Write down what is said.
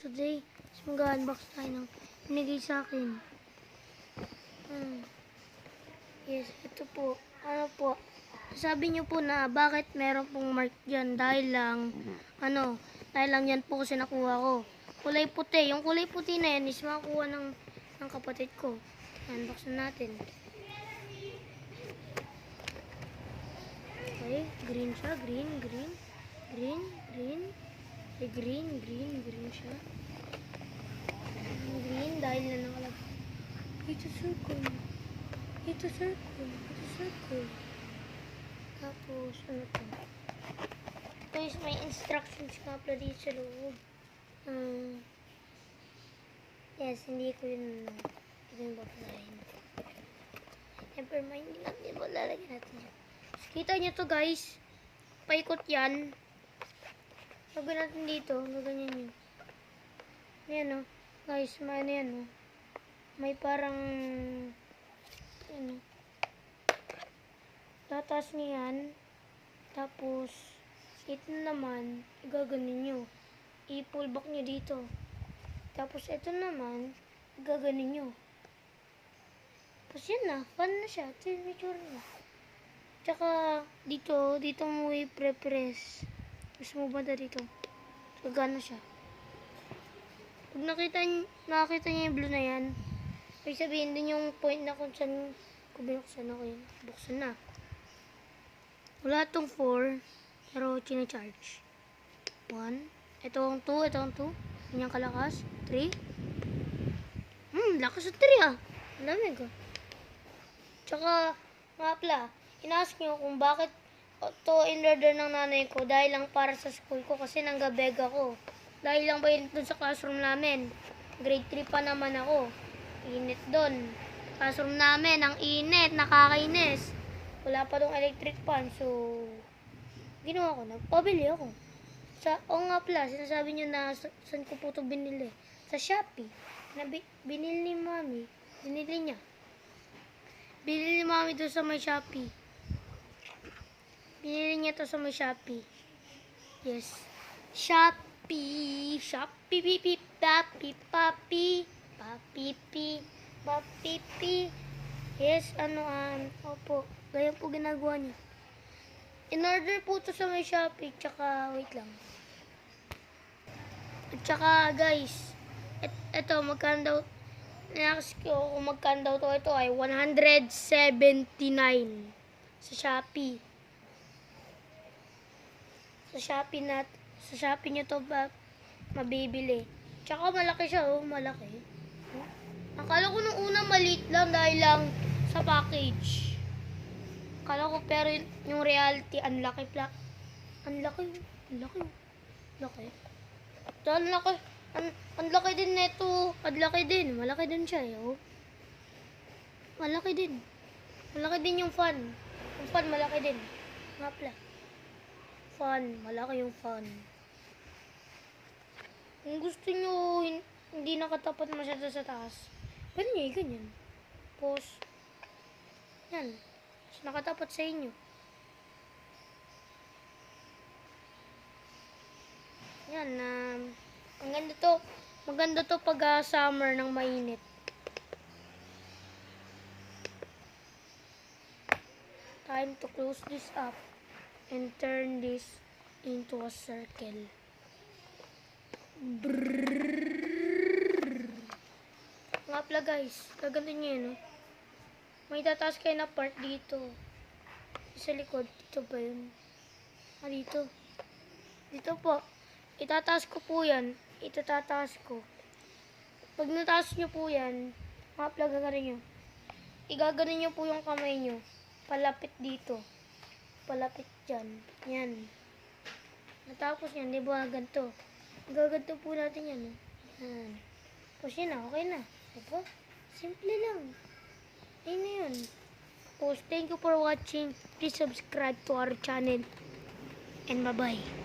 today is mag-unbox tayo ng binigay sa akin. Yes, ito po. Ano po? Sabi niyo po na bakit meron pong mark dyan dahil lang yan po kasi nakuha ko. Kulay puti. Yung kulay puti na yan is makuha ng kapatid ko. Unbox na natin. Okay, green siya. Green siya. Green dahil na nakalagay. It's a circle. Tapos, ano to? Ito is may instructions nga pala dito sa loob. Yes, hindi ko yun babasahin. Never mind lang. Hindi mo lalagyan natin yun. Kita nyo to guys. Paikot yan. Lagyan natin dito. Gaganyan yun. Ayan o. Guys, may ano yan o. May parang tataas nyo yan. Tapos ito naman gaganin nyo. I-pull back nyo dito. Tapos ito naman gaganin nyo. Tapos yan na. Fan na siya. Ito yung picture na. Tsaka dito mo i-press. Tapos mo banda dito. Gagana siya. Pag nakita niya yung blue na yan, may sabihin din yung point na kung saan ko binuksan ako yun. Buksan na. Wala itong 4, pero charge 1. Ito ang 2. Kanyang kalakas. 3. Lakas sa 3 ah. Lamig ah. Tsaka, mapla, inask nyo kung bakit ito in-order ng nanay ko dahil lang para sa school ko kasi nanggabeg ako. Dahil lang ba yun dun sa classroom namin. Grade 3 pa naman ako. Init dun. Classroom namin, ang init, nakakainis. Wala pa dong electric fan, so ginawa ko, nagpabili ako. Nga pala, sinasabi nyo na saan ko po ito binili. Sa Shopee. Binili ni Mami. Binili niya. Binili ni Mami doon sa may Shopee. Binili niya to sa may Shopee. Yes. Shopee, pip, papi. Yes, opo. Ganyan po ginagawa niya. In-order po to sa may Shopee, tsaka, wait lang. At tsaka, guys, eto, magkano daw, na-ask ko kung magkano daw to, ito ay 179 sa Shopee. Sa Shopee nyo to ba mabibili. Tsaka malaki siya, malaki. Akala ko nung una maliit lang dahil lang sa package. Akala ko pero yung reality, ang laki. Ang laki din neto. Ang laki din. Malaki din siya, yo. Malaki din. Malaki din yung fan. Yung fan malaki din. Mapla. Fan, malaki yung fan. Kung gusto nyo hindi nakatapat masyado sa taas, pwede nyo ganyan. Tapos, yan. Tapos nakatapat sa inyo. Yan, maganda to pag summer ng mainit. Time to close this up and turn this into a circle. Nga pala guys, gaganda nyo yun, no? May tataas kayo na part dito. Sa likod, dito ba yun? Dito. Dito po. Itataas ko po yan. Itataas ko. Pag nataas nyo po yan, nga pala gagawin nyo. Igaganin nyo po yung kamay nyo. Palapit dito. Palapit dyan. Yan. Natapos yan, di ba ganito? Gaganto po natin yan. Yan. Tapos yun na, okay na. Diba? Simple lang. Ayun na yun. Tapos, thank you for watching. Please subscribe to our channel. And bye-bye.